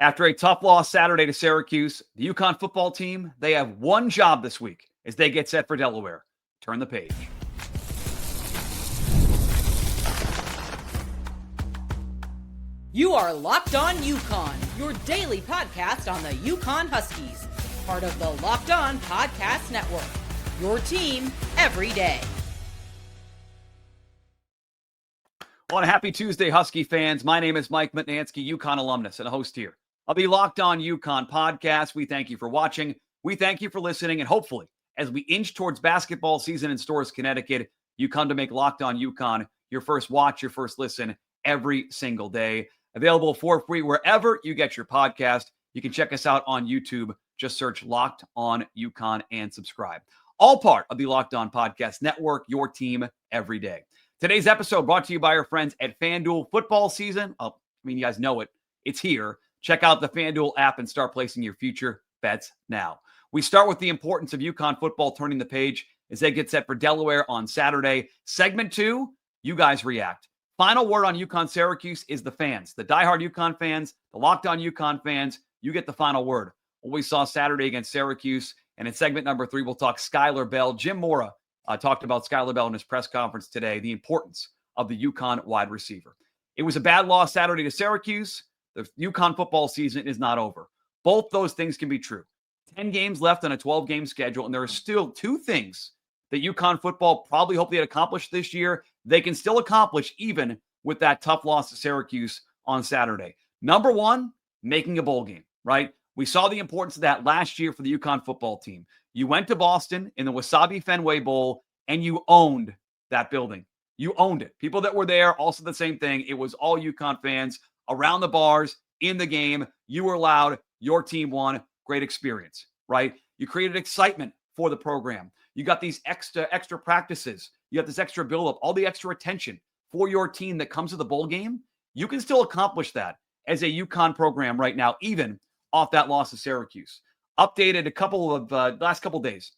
After a tough loss Saturday to Syracuse, the UConn football team, they have one job this week as they get set for Delaware. Turn the page. You are Locked On UConn, your daily podcast on the UConn Huskies, part of the Locked On Podcast Network, your team every day. Well, a happy Tuesday, Husky fans. My name is Mike Mutnansky, UConn alumnus and a host here of the Locked On UConn podcast. We thank you for watching. We thank you for listening. And hopefully, as we inch towards basketball season in Stores, Connecticut, you come to make Locked On UConn your first watch, your first listen every single day. Available for free wherever you get your podcast. You can check us out on YouTube. Just search Locked On UConn and subscribe. All part of the Locked On Podcast Network, your team every day. Today's episode brought to you by our friends at FanDuel. Football season, you guys know it. It's here. Check out the FanDuel app and start placing your future bets now. We start with the importance of UConn football turning the page as they get set for Delaware on Saturday. Segment 2, you guys react. Final word on UConn Syracuse is the fans. The diehard UConn fans, the Locked On UConn fans, you get the final word. What we saw Saturday against Syracuse. And in segment number 3, we'll talk Skyler Bell. Jim Mora talked about Skyler Bell in his press conference today, the importance of the UConn wide receiver. It was a bad loss Saturday to Syracuse. The UConn football season is not over. Both those things can be true. 10 games left on a 12-game schedule, and there are still 2 things that UConn football probably hope they had accomplished this year. They can still accomplish even with that tough loss to Syracuse on Saturday. Number 1, making a bowl game, right? We saw the importance of that last year for the UConn football team. You went to Boston in the Wasabi Fenway Bowl, and you owned that building. You owned it. People that were there, also the same thing. It was all UConn fans around the bars, in the game. You were loud. Your team won. Great experience, right? You created excitement for the program. You got these extra practices. You got this extra buildup, all the extra attention for your team that comes to the bowl game. You can still accomplish that as a UConn program right now, even off that loss to Syracuse. Updated a couple of last couple of days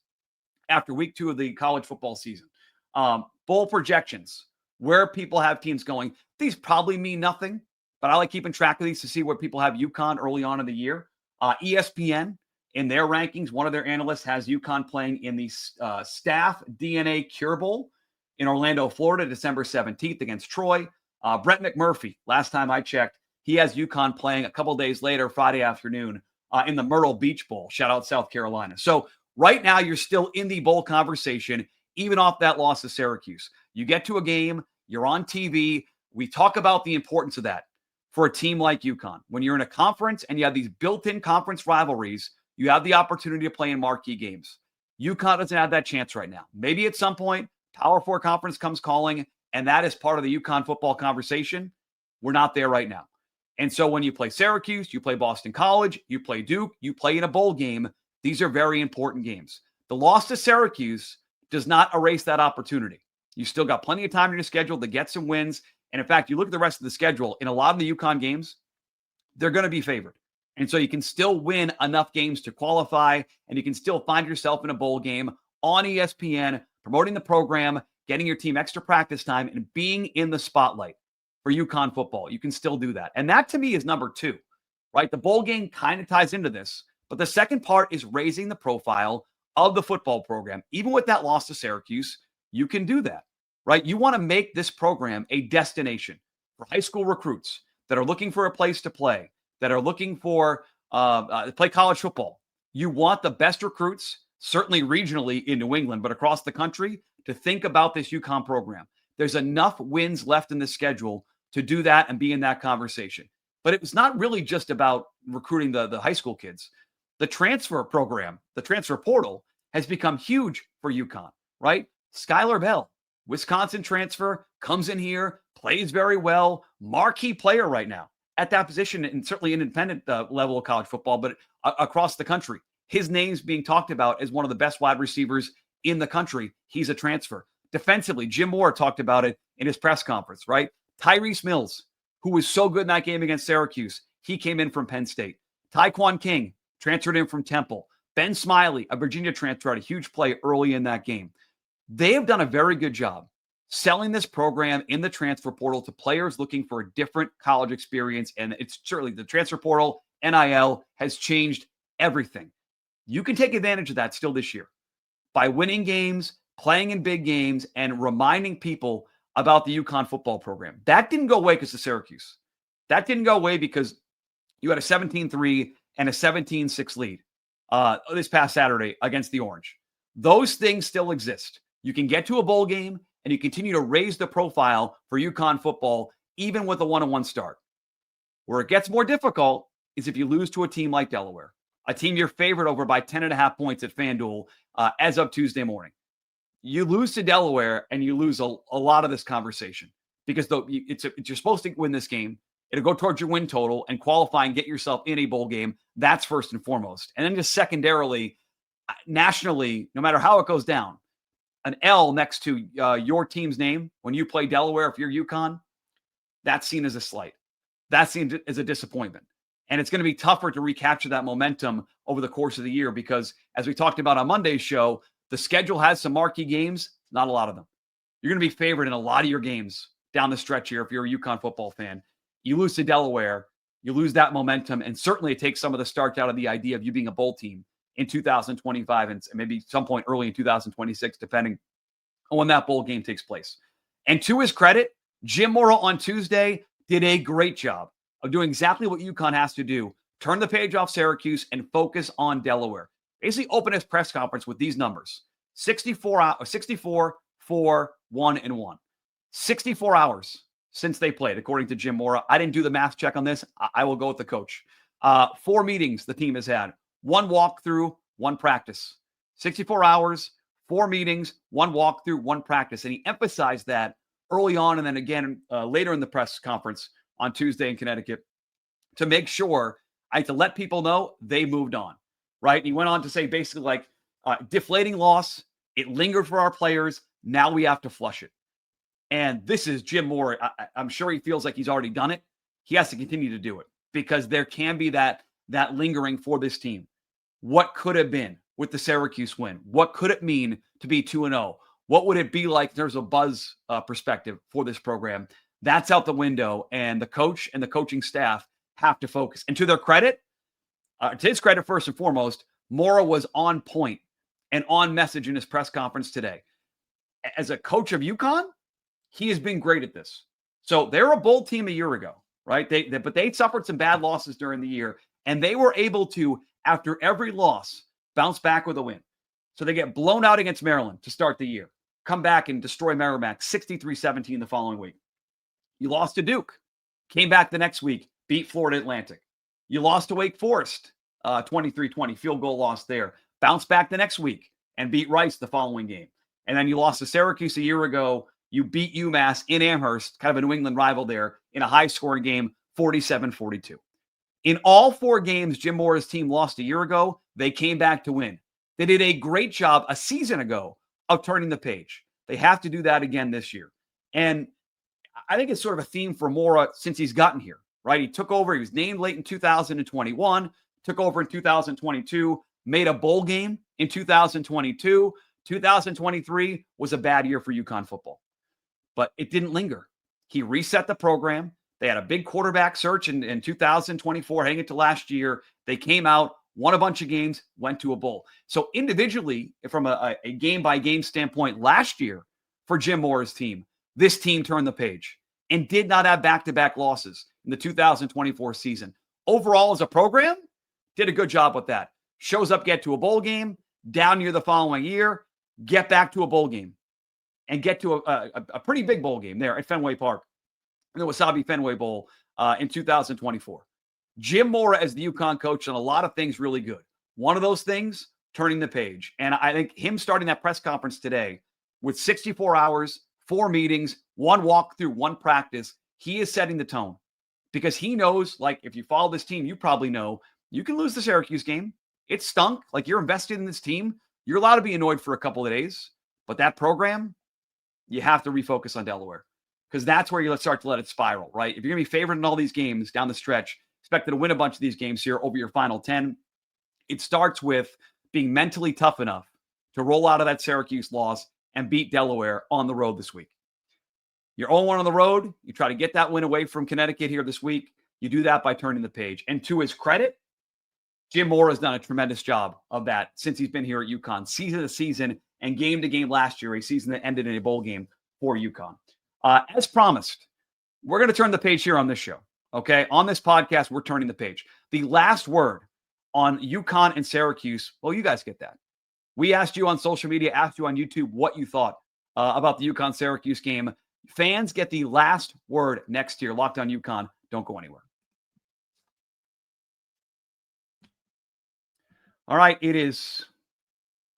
after week 2 of the college football season. Bowl projections, where people have teams going. These probably mean nothing, but I like keeping track of these to see where people have UConn early on in the year. ESPN, in their rankings, one of their analysts has UConn playing in the Staff DNA Cure Bowl in Orlando, Florida, December 17th against Troy. Brett McMurphy, last time I checked, he has UConn playing a couple days later, Friday afternoon, in the Myrtle Beach Bowl. Shout out South Carolina. So right now, you're still in the bowl conversation, even off that loss to Syracuse. You get to a game, you're on TV. We talk about the importance of that for a team like UConn. When you're in a conference and you have these built-in conference rivalries, you have the opportunity to play in marquee games. UConn doesn't have that chance right now. Maybe at some point, Power 4 conference comes calling, and that is part of the UConn football conversation. We're not there right now. And so when you play Syracuse, you play Boston College, you play Duke, you play in a bowl game, these are very important games. The loss to Syracuse does not erase that opportunity. You still got plenty of time in your schedule to get some wins. And in fact, you look at the rest of the schedule, in a lot of the UConn games, they're going to be favored. And so you can still win enough games to qualify, and you can still find yourself in a bowl game on ESPN, promoting the program, getting your team extra practice time, and being in the spotlight for UConn football. You can still do that. And that, to me, is number 2, right? The bowl game kind of ties into this, but the second part is raising the profile of the football program. Even with that loss to Syracuse, you can do that, right? You want to make this program a destination for high school recruits that are looking for a place to play, that are looking for play college football. You want the best recruits, certainly regionally in New England, but across the country, to think about this UConn program. There's enough wins left in the schedule to do that and be in that conversation. But it was not really just about recruiting the high school kids. The transfer program, the transfer portal, has become huge for UConn, right? Skyler Bell, Wisconsin transfer, comes in here, plays very well, marquee player right now at that position, and certainly independent level of college football, but across the country. His name's being talked about as one of the best wide receivers in the country. He's a transfer. Defensively, Jim Mora talked about it in his press conference, right? Tyrese Mills, who was so good in that game against Syracuse, he came in from Penn State. Tyquan King transferred in from Temple. Ben Smiley, a Virginia transfer, had a huge play early in that game. They have done a very good job selling this program in the transfer portal to players looking for a different college experience. And it's certainly the transfer portal NIL has changed everything. You can take advantage of that still this year by winning games, playing in big games, and reminding people about the UConn football program. That didn't go away because of Syracuse. That didn't go away because you had a 17-3 and a 17-6 lead this past Saturday against the Orange. Those things still exist. You can get to a bowl game and you continue to raise the profile for UConn football, even with a 1-1 start. Where it gets more difficult is if you lose to a team like Delaware, a team you're favored over by 10.5 points at FanDuel as of Tuesday morning. You lose to Delaware and you lose a lot of this conversation because you're supposed to win this game. It'll go towards your win total and qualify and get yourself in a bowl game. That's first and foremost. And then just secondarily, nationally, no matter how it goes down, an L next to your team's name when you play Delaware, if you're UConn, that's seen as a slight. That's seen as a disappointment. And it's going to be tougher to recapture that momentum over the course of the year because, as we talked about on Monday's show, the schedule has some marquee games, not a lot of them. You're going to be favored in a lot of your games down the stretch here if you're a UConn football fan. You lose to Delaware, you lose that momentum, and certainly it takes some of the start out of the idea of you being a bowl team in 2025 and maybe some point early in 2026, depending on when that bowl game takes place. And to his credit, Jim Mora on Tuesday did a great job of doing exactly what UConn has to do. Turn the page off Syracuse and focus on Delaware. Basically open his press conference with these numbers. 64, 4, 1, and 1. 64 hours since they played, according to Jim Mora. I didn't do the math check on this. I will go with the coach. 4 meetings the team has had. 1 walkthrough, 1 practice. 64 hours, 4 meetings, 1 walkthrough, 1 practice. And he emphasized that early on and then again later in the press conference on Tuesday in Connecticut to make sure to let people know they moved on, right? And he went on to say basically like deflating loss. It lingered for our players. Now we have to flush it. And this is Jim Mora. I'm sure he feels like he's already done it. He has to continue to do it because there can be that lingering for this team. What could have been with the Syracuse win? What could it mean to be 2-0? What would it be like in terms of buzz perspective for this program? That's out the window, and the coach and the coaching staff have to focus. And to their credit, to his credit first and foremost, Mora was on point and on message in his press conference today. As a coach of UConn, he has been great at this. So they're a bowl team a year ago, right? But they suffered some bad losses during the year, and they were able to, after every loss, bounce back with a win. So they get blown out against Maryland to start the year, come back and destroy Merrimack 63-17 the following week. You lost to Duke, came back the next week, beat Florida Atlantic. You lost to Wake Forest, 23-20, field goal loss there. Bounced back the next week and beat Rice the following game. And then you lost to Syracuse a year ago. You beat UMass in Amherst, kind of a New England rival there, in a high-scoring game, 47-42. In all 4 games Jim Mora's team lost a year ago, they came back to win. They did a great job a season ago of turning the page. They have to do that again this year. And I think it's sort of a theme for Mora since he's gotten here, right? He took over. He was named late in 2021, took over in 2022, made a bowl game in 2022. 2023 was a bad year for UConn football, but it didn't linger. He reset the program. They had a big quarterback search in 2024, heading into last year. They came out, won a bunch of games, went to a bowl. So individually, from a game-by-game standpoint last year for Jim Mora's team, this team turned the page and did not have back-to-back losses in the 2024 season. Overall, as a program, did a good job with that. Shows up, get to a bowl game, down year the following year, get back to a bowl game, and get to a pretty big bowl game there at Fenway Park, in the Wasabi Fenway Bowl in 2024. Jim Mora, as the UConn coach, done a lot of things really good. One of those things, turning the page. And I think him starting that press conference today with 64 hours, 4 meetings, 1 walkthrough, 1 practice, he is setting the tone because he knows, like, if you follow this team, you probably know you can lose the Syracuse game. It stunk. Like, you're invested in this team. You're allowed to be annoyed for a couple of days, but that program, you have to refocus on Delaware because that's where you start to let it spiral, right? If you're going to be favored in all these games down the stretch, expected to win a bunch of these games here over your final 10, it starts with being mentally tough enough to roll out of that Syracuse loss and beat Delaware on the road this week. You're 0-1 on the road. You try to get that win away from Connecticut here this week. You do that by turning the page. And to his credit, Jim Mora has done a tremendous job of that since he's been here at UConn. Season to season and game to game last year, a season that ended in a bowl game for UConn. As promised, we're going to turn the page here on this show. Okay, on this podcast, we're turning the page. The last word on UConn and Syracuse, well, you guys get that. We asked you on social media, asked you on YouTube what you thought about the UConn-Syracuse game. Fans get the last word next year. Locked on UConn. Don't go anywhere. All right, it is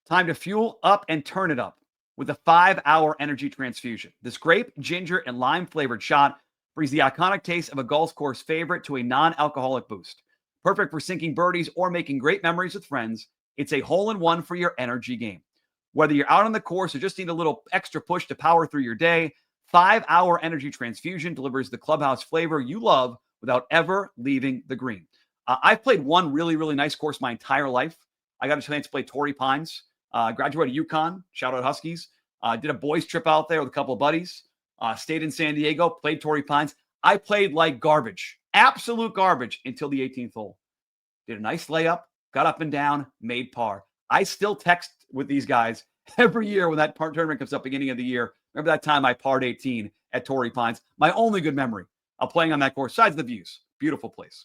time to fuel up and turn it up with a 5-hour energy transfusion. This grape, ginger, and lime-flavored shot brings the iconic taste of a golf course favorite to a non-alcoholic boost. Perfect for sinking birdies or making great memories with friends, it's a hole-in-one for your energy game. Whether you're out on the course or just need a little extra push to power through your day, 5-hour energy transfusion delivers the clubhouse flavor you love without ever leaving the green. I've played one really, really nice course my entire life. I got a chance to play Torrey Pines. Graduated UConn. Shout out Huskies. Did a boys trip out there with a couple of buddies. Stayed in San Diego. Played Torrey Pines. I played like garbage. Absolute garbage until the 18th hole. Did a nice layup. Got up and down. Made par. I still text with these guys every year when that tournament comes up beginning of the year. Remember that time I parred 18 at Torrey Pines? My only good memory of playing on that course, besides the views. Beautiful place.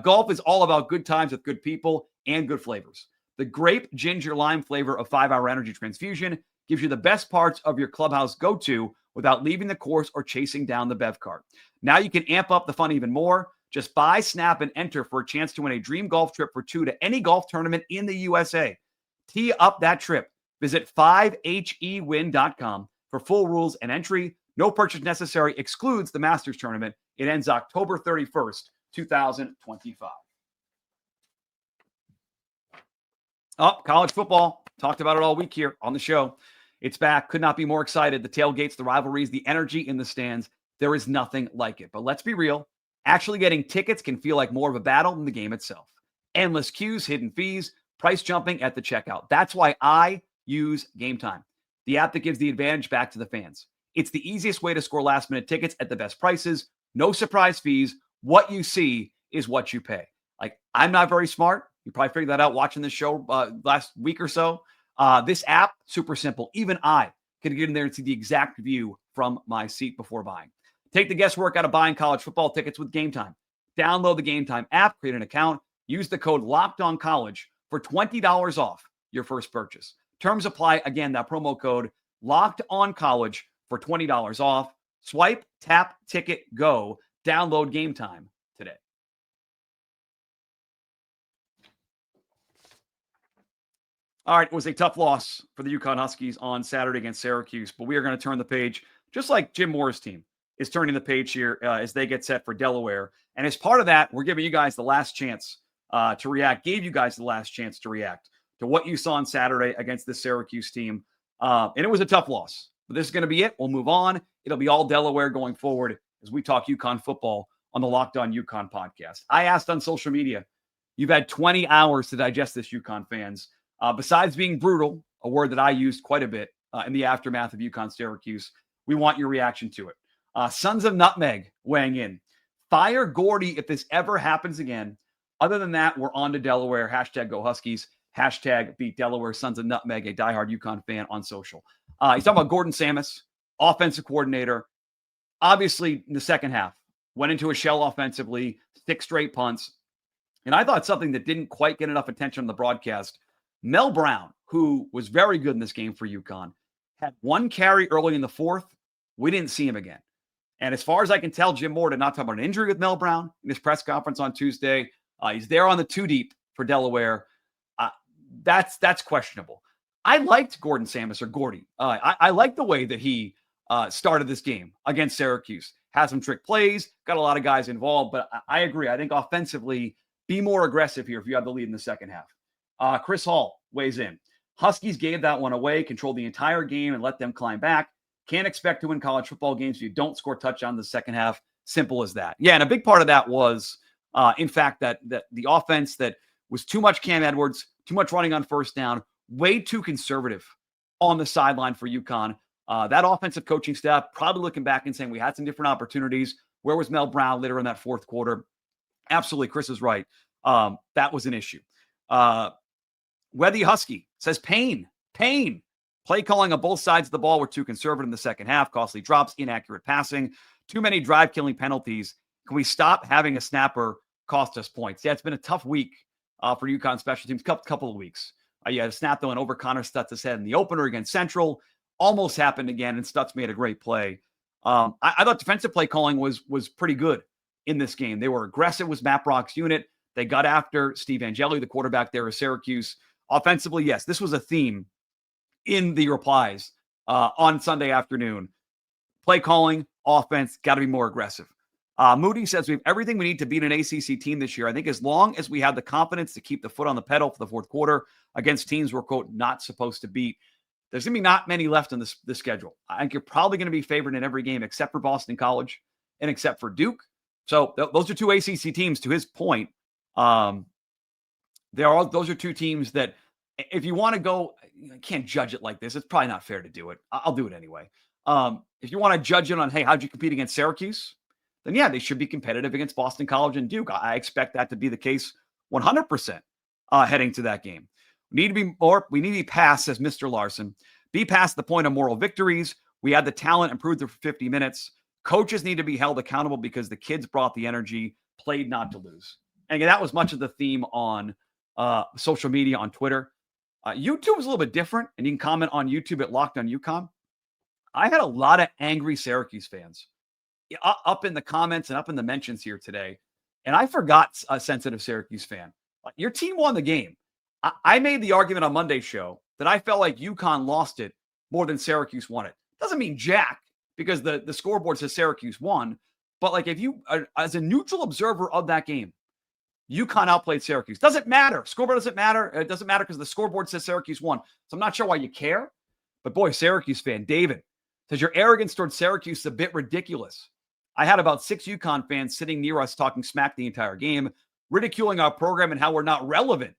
Golf is all about good times with good people and good flavors. The grape, ginger, lime flavor of 5-hour energy transfusion gives you the best parts of your clubhouse go-to without leaving the course or chasing down the bev cart. Now you can amp up the fun even more. Just buy, snap, and enter for a chance to win a dream golf trip for two to any golf tournament in the USA. Tee up that trip. Visit 5hewin.com for full rules and entry. No purchase necessary. Excludes the Masters tournament. It ends October 31st, 2025. College football. Talked about it all week here on the show. It's back. Could not be more excited. The tailgates, the rivalries, the energy in the stands. There is nothing like it. But let's be real. Actually getting tickets can feel like more of a battle than the game itself. Endless queues, hidden fees, price jumping at the checkout. That's why I use Game Time, the app that gives the advantage back to the fans. It's the easiest way to score last-minute tickets at the best prices. No surprise fees. What you see is what you pay. Like, I'm not very smart. You probably figured that out watching this show last week or so. This app, super simple. Even I can get in there and see the exact view from my seat before buying. Take the guesswork out of buying college football tickets with Game Time. Download the Game Time app, create an account, use the code LOCKEDONCollege for $20 off your first purchase. Terms apply. Again, that promo code LOCKEDONCollege for $20 off. Swipe, tap, ticket, go. Download Game Time today. All right, it was a tough loss for the UConn Huskies on Saturday against Syracuse, but we are going to turn the page, just like Jim Mora's team is turning the page here as they get set for Delaware. And as part of that, we're giving you guys the last chance to react, gave you guys the last chance to react to what you saw on Saturday against the Syracuse team. And it was a tough loss, but this is going to be it. We'll move on. It'll be all Delaware going forward as we talk UConn football on the Locked On UConn podcast. I asked on social media, you've had 20 hours to digest this, UConn fans. Besides being brutal, a word that I used quite a bit in the aftermath of UConn Syracuse, we want your reaction to it. Sons of Nutmeg weighing in. Fire Gordy if this ever happens again. Other than that, we're on to Delaware. Hashtag Go Huskies. Hashtag Beat Delaware. Sons of Nutmeg, a diehard UConn fan on social. He's talking about Gordon Samus, offensive coordinator. Obviously, in the second half, went into a shell offensively, 6 straight punts. And I thought something that didn't quite get enough attention on the broadcast. Mel Brown, who was very good in this game for UConn, had 1 carry early in the fourth. We didn't see him again. And as far as I can tell, Jim Mora did not talk about an injury with Mel Brown in his press conference on Tuesday. He's there on the 2 deep for Delaware. That's questionable. I liked Gordon Samus, or Gordy. I liked the way that he started this game against Syracuse. Had some trick plays, got a lot of guys involved, but I agree. I think offensively, be more aggressive here if you have the lead in the second half. Chris Hall weighs in. Huskies gave that one away, controlled the entire game, and let them climb back. Can't expect to win college football games if you don't score touchdowns in the second half. Simple as that. Yeah, and a big part of that was, in fact, that the offense that was too much Cam Edwards, too much running on first down, way too conservative on the sideline for UConn. That offensive coaching staff probably looking back and saying we had some different opportunities. Where was Mel Brown later in that fourth quarter? Absolutely, Chris is right. That was an issue. Whether Husky says pain. Play calling on both sides of the ball were too conservative in the second half. Costly drops, inaccurate passing, too many drive-killing penalties. Can we stop having a snapper cost us points? Yeah, it's been a tough week for UConn special teams, couple of weeks. You had a snap though, and over Connor Stutz' head in the opener against Central. Almost happened again, and Stutz made a great play. I thought defensive play calling was pretty good in this game. They were aggressive with Matt Brock's unit. They got after Steve Angeli, the quarterback there of Syracuse. Offensively, yes, this was a theme in the replies on Sunday afternoon. Play calling, offense, got to be more aggressive. Moody says we have everything we need to beat an ACC team this year. I think as long as we have the confidence to keep the foot on the pedal for the fourth quarter against teams we're, quote, not supposed to beat, there's going to be not many left on the schedule. I think you're probably going to be favored in every game except for Boston College and except for Duke. So those are two ACC teams, to his point. Those are two teams that if you want to go, I can't judge it like this. It's probably not fair to do it. I'll do it anyway. If you want to judge it on, hey, how'd you compete against Syracuse? Then yeah, they should be competitive against Boston College and Duke. I expect that to be the case 100% heading to that game. We need to be past, says Mr. Larson, be past the point of moral victories. We had the talent, improved for 50 minutes. Coaches need to be held accountable because the kids brought the energy, played not to lose. And that was much of the theme on social media, on Twitter. YouTube was a little bit different, and you can comment on YouTube at Locked on UConn. I had a lot of angry Syracuse fans up in the comments and up in the mentions here today, and I forgot a sensitive Syracuse fan. Your team won the game. I made the argument on Monday's show that I felt like UConn lost it more than Syracuse won it. Doesn't mean jack, because the scoreboard says Syracuse won, but like if you, as a neutral observer of that game, UConn outplayed Syracuse. Doesn't matter. Scoreboard doesn't matter. It doesn't matter because the scoreboard says Syracuse won. So I'm not sure why you care. But boy, Syracuse fan, David, says your arrogance towards Syracuse is a bit ridiculous. I had about 6 UConn fans sitting near us talking smack the entire game, ridiculing our program and how we're not relevant,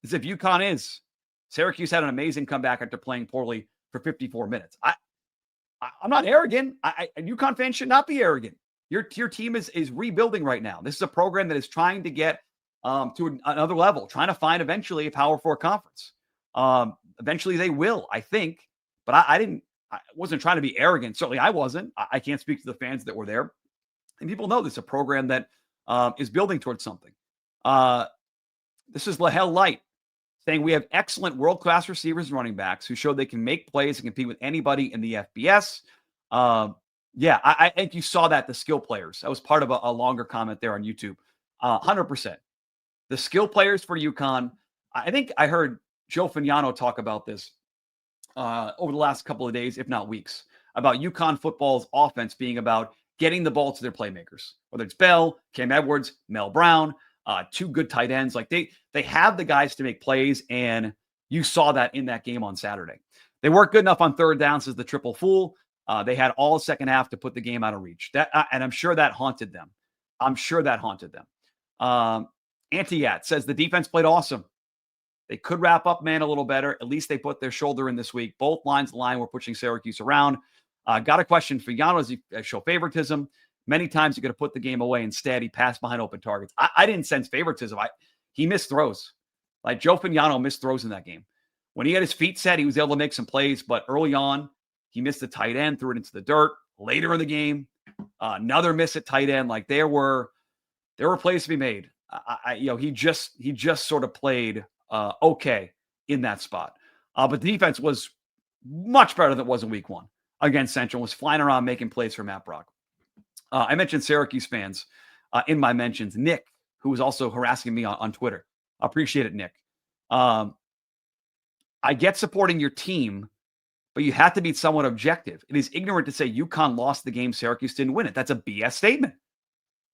as if UConn is. Syracuse had an amazing comeback after playing poorly for 54 minutes. I'm not arrogant. A UConn fan should not be arrogant. Your team is rebuilding right now. This is a program that is trying to get to another level, trying to find eventually a Power 4 conference. Eventually they will, I think. But I wasn't trying to be arrogant. Certainly I wasn't. I can't speak to the fans that were there. And people know this is a program that is building towards something. This is Lahel Light saying we have excellent world-class receivers and running backs who show they can make plays and compete with anybody in the FBS. Yeah, I think you saw that, the skill players. That was part of a longer comment there on YouTube. 100%. The skill players for UConn, I think I heard Joe Fagnano talk about this over the last couple of days, if not weeks, about UConn football's offense being about getting the ball to their playmakers, whether it's Bell, Cam Edwards, Mel Brown, 2 good tight ends. Like they have the guys to make plays, and you saw that in that game on Saturday. They weren't good enough on third downs as the triple fool. They had all second half to put the game out of reach. And I'm sure that haunted them. Antiat says the defense played awesome. They could wrap up man a little better. At least they put their shoulder in this week. Both lines of the line were pushing Syracuse around. Got a question for Yano. Does he show favoritism? Many times you got to put the game away. Instead, he passed behind open targets. I didn't sense favoritism. He missed throws. Like Joe Fagnano missed throws in that game. When he had his feet set, he was able to make some plays. But early on, he missed the tight end, threw it into the dirt. Later in the game, another miss at tight end. Like there were plays to be made. He just sort of played okay in that spot. But the defense was much better than it was in week 1 against Central. Was flying around making plays for Matt Brock. I mentioned Syracuse fans in my mentions. Nick, who was also harassing me on Twitter. I appreciate it, Nick. I get supporting your team, but you have to be somewhat objective. It is ignorant to say UConn lost the game, Syracuse didn't win it. That's a BS statement.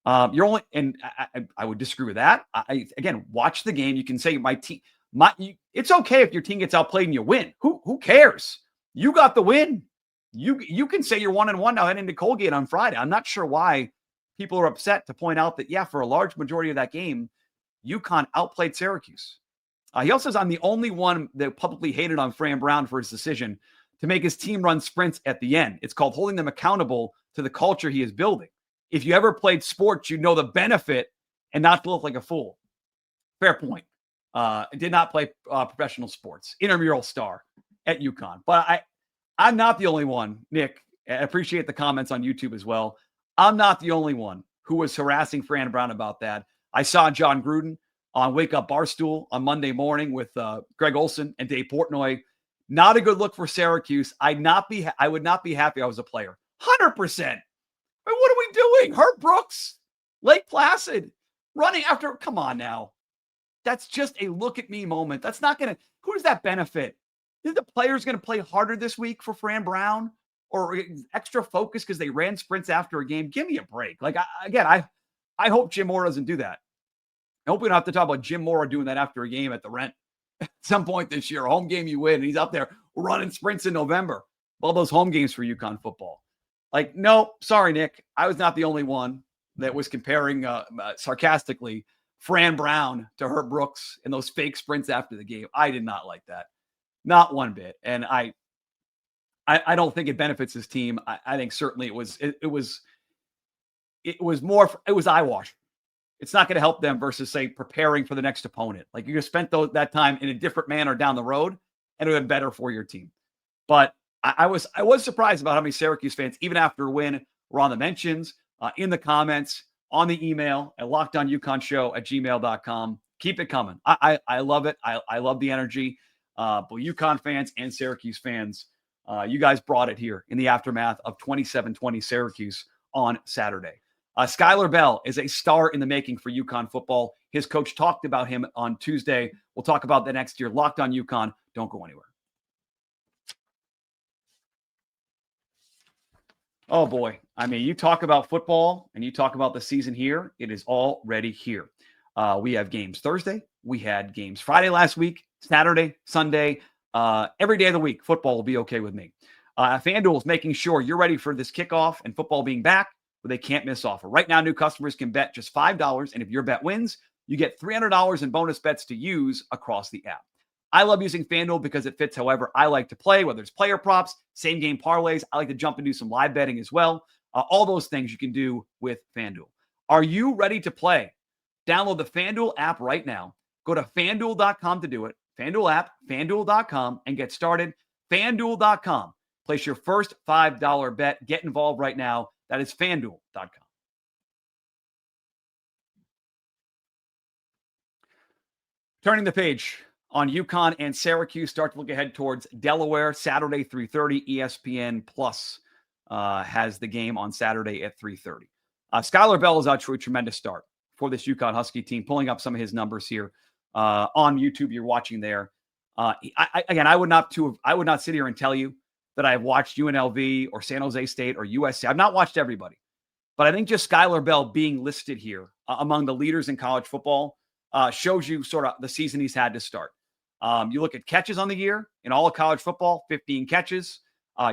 You're only, and I would disagree with that. Again, watch the game. You can say my team. It's okay if your team gets outplayed and you win. Who cares? You got the win. You can say you're 1-1 now heading into Colgate on Friday. I'm not sure why people are upset to point out that, yeah, for a large majority of that game, UConn outplayed Syracuse. He also says, I'm the only one that publicly hated on Fran Brown for his decision to make his team run sprints at the end. It's called holding them accountable to the culture he is building. If you ever played sports, you know the benefit and not to look like a fool. Fair point. Did not play professional sports. Intramural star at UConn. But I'm not the only one, Nick. I appreciate the comments on YouTube as well. I'm not the only one who was harassing Fran Brown about that. I saw John Gruden on Wake Up Barstool on Monday morning with Greg Olson and Dave Portnoy. Not a good look for Syracuse. I would not be happy I was a player. 100%. I mean, what are we doing? Herb Brooks, Lake Placid, running after. Come on now. That's just a look at me moment. That's not going to. Who does that benefit? Is the players going to play harder this week for Fran Brown or extra focus because they ran sprints after a game? Give me a break. Like, I hope Jim Mora doesn't do that. I hope we don't have to talk about Jim Mora doing that after a game at the Rent at some point this year. Home game you win, and he's out there running sprints in November. All those home games for UConn football. Like, no, sorry, Nick. I was not the only one that was comparing sarcastically Fran Brown to Herb Brooks in those fake sprints after the game. I did not like that. Not one bit. And I don't think it benefits his team. I think certainly it was eyewash. It's not going to help them versus, say, preparing for the next opponent. Like, you spent that time in a different manner down the road, and it would have been better for your team. But I was surprised about how many Syracuse fans, even after a win, were on the mentions, in the comments, on the email at lockedonuconshow@gmail.com. Keep it coming. I love it. I love the energy. But UConn fans and Syracuse fans, you guys brought it here in the aftermath of 27-20 Syracuse on Saturday. Skyler Bell is a star in the making for UConn football. His coach talked about him on Tuesday. We'll talk about that next year. Locked on UConn. Don't go anywhere. Oh, boy. I mean, you talk about football and you talk about the season here. It is already here. We have games Thursday. We had games Friday last week, Saturday, Sunday. Every day of the week, football will be okay with me. FanDuel is making sure you're ready for this kickoff and football being back, but they can't miss offer. Right now, new customers can bet just $5, and if your bet wins, you get $300 in bonus bets to use across the app. I love using FanDuel because it fits however I like to play, whether it's player props, same game parlays. I like to jump and do some live betting as well. All those things you can do with FanDuel. Are you ready to play? Download the FanDuel app right now. Go to FanDuel.com to do it. FanDuel app, FanDuel.com, and get started. FanDuel.com. Place your first $5 bet. Get involved right now. That is FanDuel.com. Turning the page on UConn and Syracuse, start to look ahead towards Delaware, Saturday, 3:30. ESPN Plus has the game on Saturday at 3:30. Skyler Bell is out to a tremendous start for this UConn Husky team, pulling up some of his numbers here on YouTube. You're watching there. I would not sit here and tell you that I've watched UNLV or San Jose State or USC. I've not watched everybody, but I think just Skyler Bell being listed here among the leaders in college football shows you sort of the season he's had to start. You look at catches on the year in all of college football, 15 catches.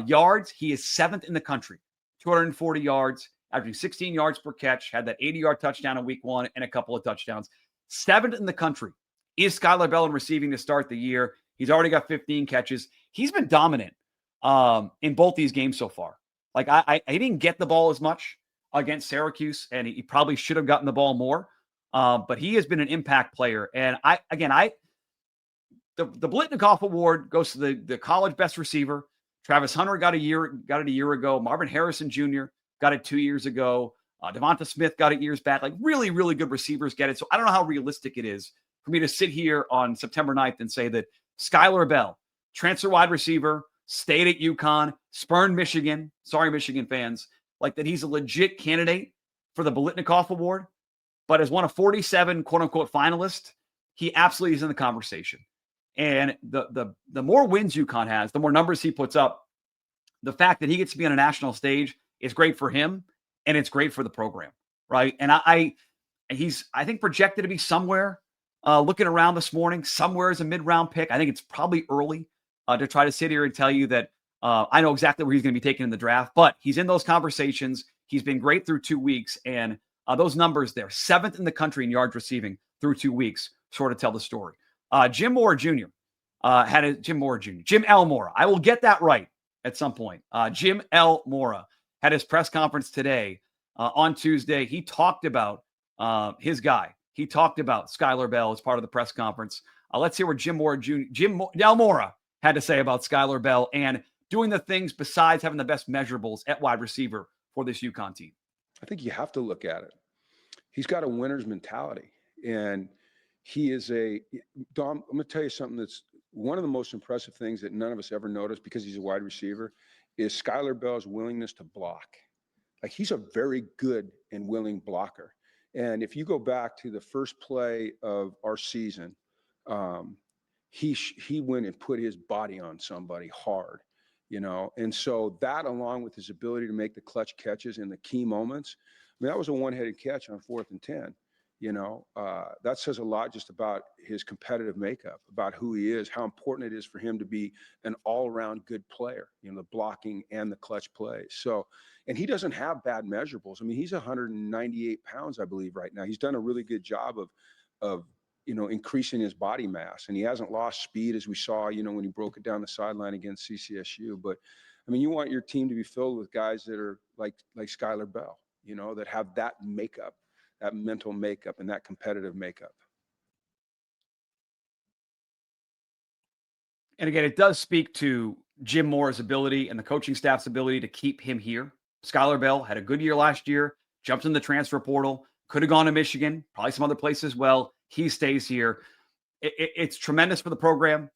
Yards, he is 7th in the country, 240 yards, averaging 16 yards per catch, had that 80-yard touchdown in week 1 and a couple of touchdowns. 7th in the country is Skyler Bell in receiving to start the year. He's already got 15 catches. He's been dominant in both these games so far. Like, I didn't get the ball as much against Syracuse, and he probably should have gotten the ball more. But he has been an impact player. And the Blitnikoff Award goes to the college best receiver. Travis Hunter got it a year ago. Marvin Harrison Jr. got it 2 years ago. Devonta Smith got it years back. Like, really, really good receivers get it. So I don't know how realistic it is for me to sit here on September 9th and say that Skyler Bell, transfer wide receiver, stayed at UConn, spurned Michigan. Sorry, Michigan fans. Like, that he's a legit candidate for the Blitnikoff Award. But as one of 47 quote-unquote finalists, he absolutely is in the conversation. And the more wins UConn has, the more numbers he puts up. The fact that he gets to be on a national stage is great for him, and it's great for the program, right? And he's projected to be somewhere, looking around this morning, somewhere as a mid-round pick. I think it's probably early to try to sit here and tell you that I know exactly where he's going to be taken in the draft, but he's in those conversations. He's been great through 2 weeks, and those numbers there, 7th in the country in yards receiving through 2 weeks, sort of tell the story. Jim Mora Jr. Jim L. Mora. I will get that right at some point. Jim L. Mora had his press conference today on Tuesday. He talked about his guy. He talked about Skyler Bell as part of the press conference. Let's hear what Jim Mora had to say about Skyler Bell and doing the things besides having the best measurables at wide receiver for this UConn team. I think you have to look at it. He's got a winner's mentality, and he is Dom, I'm going to tell you something that's one of the most impressive things that none of us ever noticed because he's a wide receiver is Skyler Bell's willingness to block. Like, he's a very good and willing blocker. And if you go back to the first play of our season, he went and put his body on somebody hard, and so that, along with his ability to make the clutch catches in the key moments, I mean, that was a one-headed catch on 4th and 10. That says a lot just about his competitive makeup, about who he is, how important it is for him to be an all-around good player, the blocking and the clutch plays. So, and he doesn't have bad measurables. I mean, he's 198 pounds, I believe, right now. He's done a really good job of increasing his body mass, and he hasn't lost speed as we saw, when he broke it down the sideline against CCSU. But I mean, you want your team to be filled with guys that are like Skyler Bell, that have that makeup, that mental makeup and that competitive makeup. And again, it does speak to Jim Mora's ability and the coaching staff's ability to keep him here. Skyler Bell had a good year last year, jumped in the transfer portal, could have gone to Michigan, probably some other places as well. He stays here. It's tremendous for the program,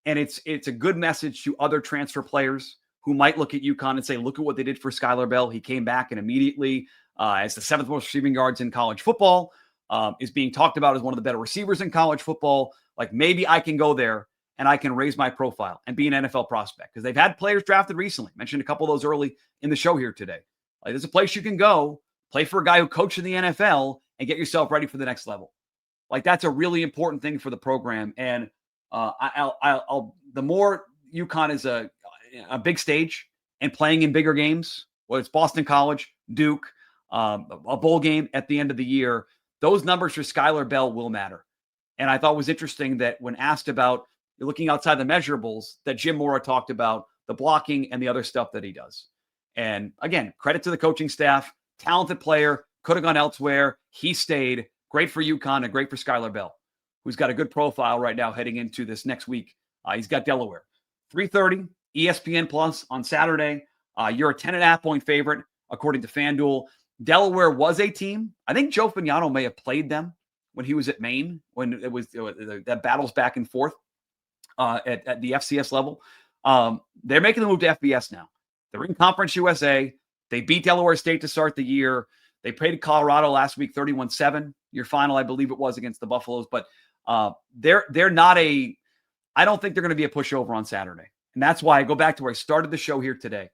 and it's a good message to other transfer players who might look at UConn and say, look at what they did for Skyler Bell. He came back and immediately, as the 7th most receiving yards in college football, is being talked about as one of the better receivers in college football. Like, maybe I can go there and I can raise my profile and be an NFL prospect, because they've had players drafted recently. Mentioned a couple of those early in the show here today. Like, there's a place you can go, play for a guy who coached in the NFL, and get yourself ready for the next level. Like, that's a really important thing for the program. And the more UConn is a big stage and playing in bigger games, whether it's Boston College, Duke, a bowl game at the end of the year, those numbers for Skyler Bell will matter. And I thought it was interesting that when asked about looking outside the measurables, that Jim Mora talked about the blocking and the other stuff that he does. And again, credit to the coaching staff, talented player, could have gone elsewhere. He stayed. Great for UConn and great for Skyler Bell, who's got a good profile right now heading into this next week. He's got Delaware. 3:30, ESPN Plus on Saturday. You're a 10.5-point favorite, according to FanDuel. Delaware was a team. I think Joe Fagnano may have played them when he was at Maine, when it was that battles back and forth at the FCS level. They're making the move to FBS now. They're in Conference USA. They beat Delaware State to start the year. They played Colorado last week, 31-7. Your final, I believe it was, against the Buffaloes. But they're not a – I don't think they're going to be a pushover on Saturday. And that's why I go back to where I started the show here today,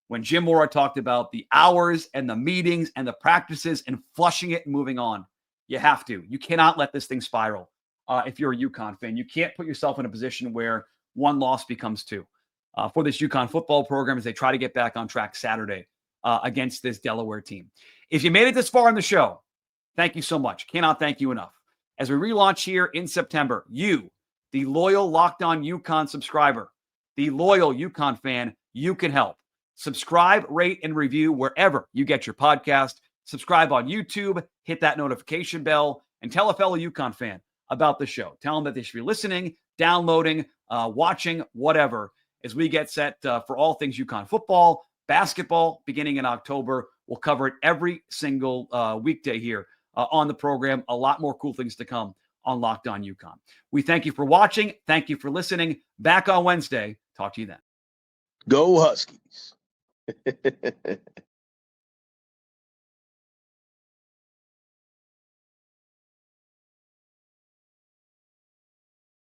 when Jim Mora talked about the hours and the meetings and the practices and flushing it and moving on. You have to. You cannot let this thing spiral if you're a UConn fan. You can't put yourself in a position where one loss becomes two for this UConn football program as they try to get back on track Saturday against this Delaware team. If you made it this far in the show, thank you so much. Cannot thank you enough. As we relaunch here in September, you, the loyal Locked On UConn subscriber, the loyal UConn fan, you can help. Subscribe, rate, and review wherever you get your podcast. Subscribe on YouTube, hit that notification bell, and tell a fellow UConn fan about the show. Tell them that they should be listening, downloading, watching, whatever, as we get set for all things UConn football, basketball, beginning in October. We'll cover it every single weekday here on the program. A lot more cool things to come on Locked On UConn. We thank you for watching. Thank you for listening. Back on Wednesday. Talk to you then. Go Huskies.